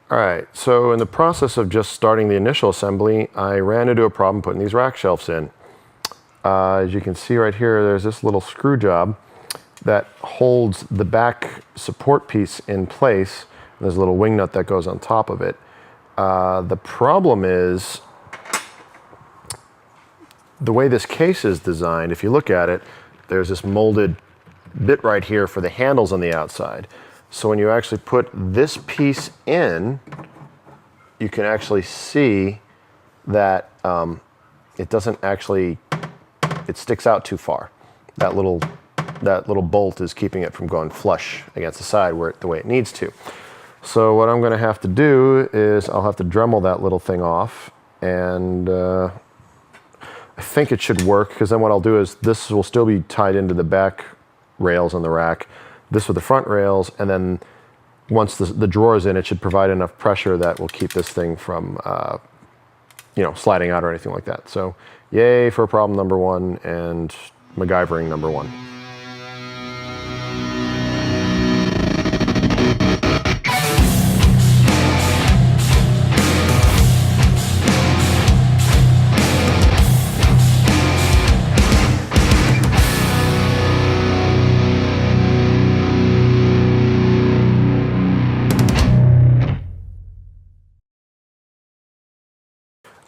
All right, so in the process of just starting the initial assembly, I ran into a problem putting these rack shelves in. As you can see right here, there's this little screw job that holds the back support piece in place. There's a little wing nut that goes on top of it. The problem is the way this case is designed. If you look at it, there's this molded bit right here for the handles on the outside. So when you actually put this piece in, you can actually see that it doesn't actually, it sticks out too far. That little bolt is keeping it from going flush against the side the way it needs to. So what I'm gonna have to do is I'll have to Dremel that little thing off, and I think it should work, because then what I'll do is this will still be tied into the back rails on the rack, this with the front rails, and then once the drawer is in, it should provide enough pressure that will keep this thing from sliding out or anything like that. So yay for problem number one and MacGyvering number one.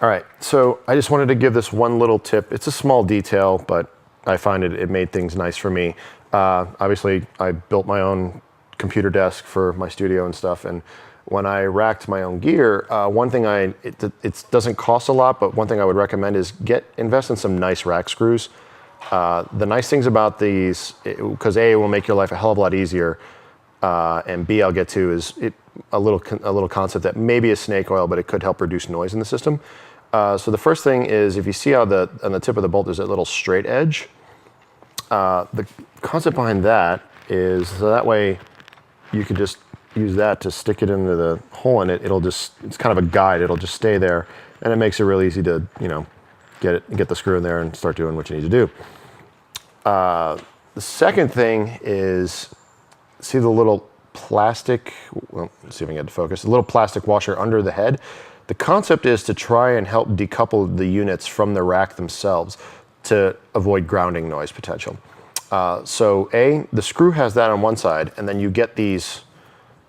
All right, so I just wanted to give this one little tip. It's a small detail, but I find it made things nice for me. Obviously, I built my own computer desk for my studio and stuff, and when I racked my own gear, one thing it doesn't cost a lot, but one thing I would recommend is invest in some nice rack screws. The nice things about these, because A, it will make your life a hell of a lot easier, and B, I'll get to, is a little concept that maybe is snake oil, but it could help reduce noise in the system. So the first thing is, if you see how on the tip of the bolt there's that little straight edge, the concept behind that is so that way you could just use that to stick it into the hole in it. It's kind of a guide. It'll just stay there, and it makes it really easy to get the screw in there and start doing what you need to do. The second thing is, see the little plastic, well, let's see if I can get it to focus, a little plastic washer under the head. The concept is to try and help decouple the units from the rack themselves to avoid grounding noise potential. So the screw has that on one side, and then you get these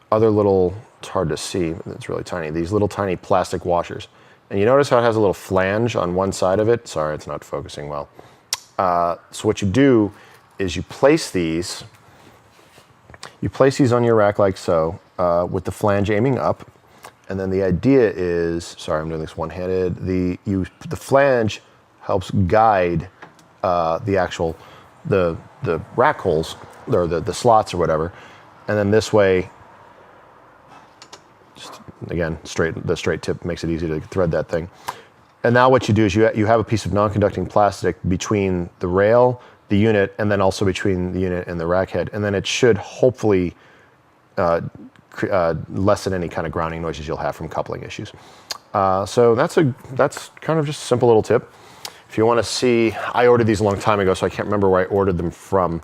other little, it's hard to see, it's really tiny, these little tiny plastic washers. And you notice how it has a little flange on one side of it? Sorry, it's not focusing well. So what you do is you place these on your rack like so, with the flange aiming up. And then the idea is, sorry, I'm doing this one-handed, the flange helps guide the rack holes, or the slots or whatever. And then this way, just again, the straight tip makes it easy to thread that thing. And now what you do is you have a piece of non-conducting plastic between the rail, the unit, and then also between the unit and the rack head. And then it should hopefully lessen any kind of grounding noises you'll have from coupling issues. So that's kind of just a simple little tip. If you want to see, I ordered these a long time ago, so I can't remember where I ordered them from.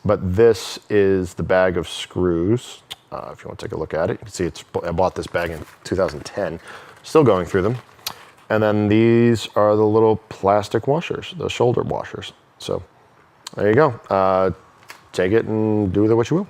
But this is the bag of screws. If you want to take a look at it, you can see I bought this bag in 2010. Still going through them. And then these are the little plastic washers, the shoulder washers. So there you go. Take it and do with it what you will.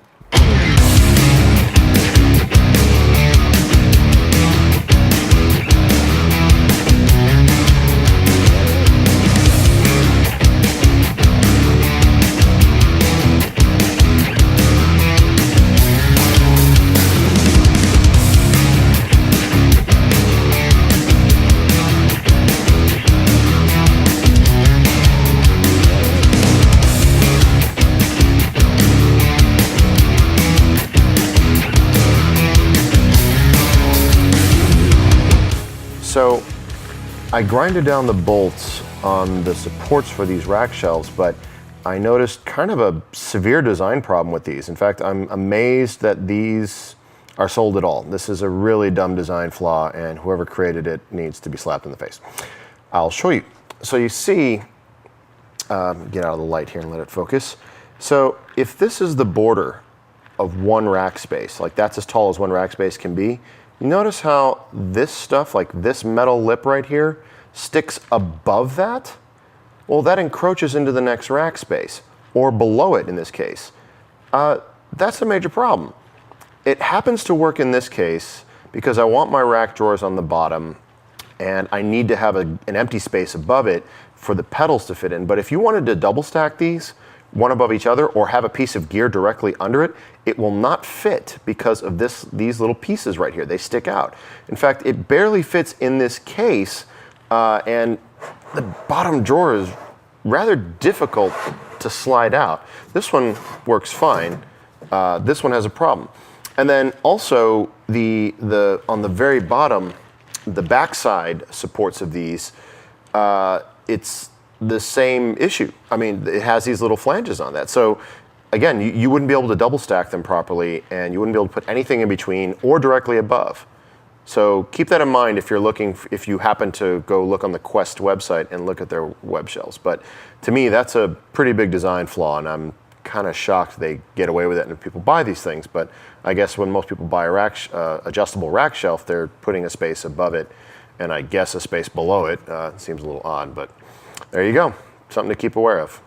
So I grinded down the bolts on the supports for these rack shelves, but I noticed kind of a severe design problem with these. In fact, I'm amazed that these are sold at all. This is a really dumb design flaw, and whoever created it needs to be slapped in the face. I'll show you. So you see, get out of the light here and let it focus. So if this is the border of one rack space, like that's as tall as one rack space can be, You notice how this stuff, like this metal lip right here, sticks above that? Well, that encroaches into the next rack space, or below it in this case. That's a major problem. It happens to work in this case because I want my rack drawers on the bottom and I need to have an empty space above it for the pedals to fit in. But if you wanted to double stack these, one above each other, or have a piece of gear directly under it, it will not fit because of these little pieces right here. They stick out. In fact, it barely fits in this case, and the bottom drawer is rather difficult to slide out. This one works fine. This one has a problem. And then also on the very bottom, the backside supports of these, it's the same issue. I mean, it has these little flanges on that. So again, you wouldn't be able to double stack them properly, and you wouldn't be able to put anything in between or directly above. So keep that in mind if you happen to go look on the Quest website and look at their web shelves. But to me, that's a pretty big design flaw, and I'm kind of shocked they get away with it and people buy these things. But I guess when most people buy a adjustable rack shelf, they're putting a space above it, and I guess a space below it. It seems a little odd, but there you go. Something to keep aware of.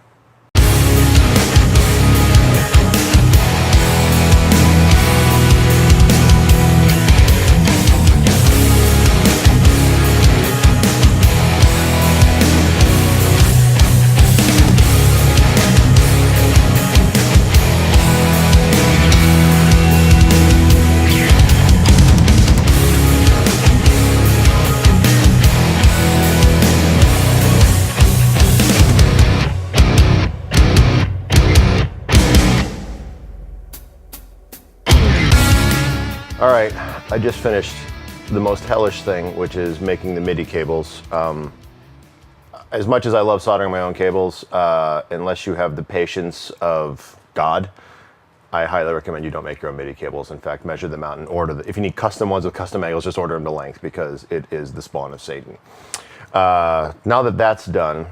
All right, I just finished the most hellish thing, which is making the MIDI cables. As much as I love soldering my own cables, unless you have the patience of God, I highly recommend you don't make your own MIDI cables. In fact, measure them out and order them. If you need custom ones with custom angles, just order them to length because it is the spawn of Satan. Now that that's done,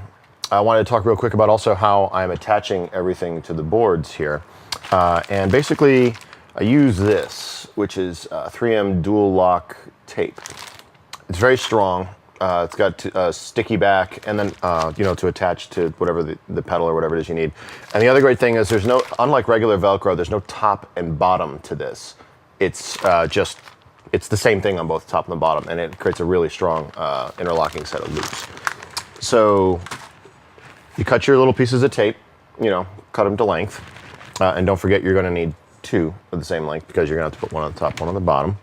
I wanted to talk real quick about also how I'm attaching everything to the boards here. And basically, I use this, which is 3M dual lock tape. It's very strong. It's got a sticky back, and then to attach to whatever the pedal or whatever it is you need. And the other great thing is there's no, unlike regular Velcro, there's no top and bottom to this. It's it's the same thing on both top and the bottom, and it creates a really strong interlocking set of loops. So you cut your little pieces of tape, cut them to length, and don't forget you're going to need two of the same length because you're going to have to put one on the top, one on the bottom.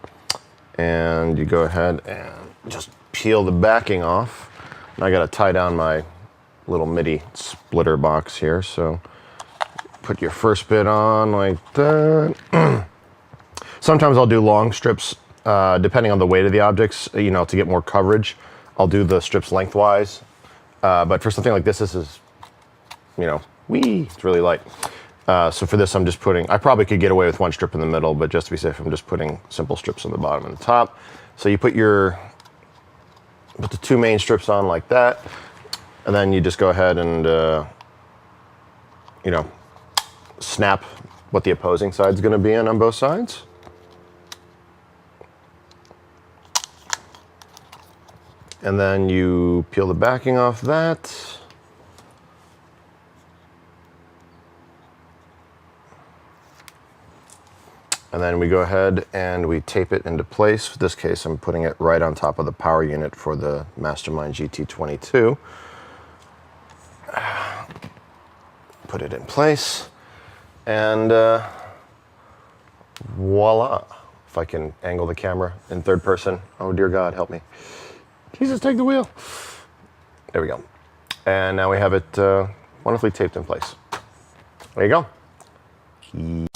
And you go ahead and just peel the backing off. And I got to tie down my little MIDI splitter box here. So put your first bit on like that. Sometimes I'll do long strips depending on the weight of the objects, to get more coverage. I'll do the strips lengthwise. But for something like this is, it's really light. So for this, I'm just I probably could get away with one strip in the middle, but just to be safe, I'm just putting simple strips on the bottom and the top. So you put the two main strips on like that, and then you just go ahead and, snap what the opposing side's gonna be on both sides. And then you peel the backing off that. And then we go ahead and we tape it into place. In this case, I'm putting it right on top of the power unit for the Mastermind GT22. Put it in place, and voila. If I can angle the camera in third person. Oh dear God, help me. Jesus, take the wheel. There we go. And now we have it wonderfully taped in place. There you go.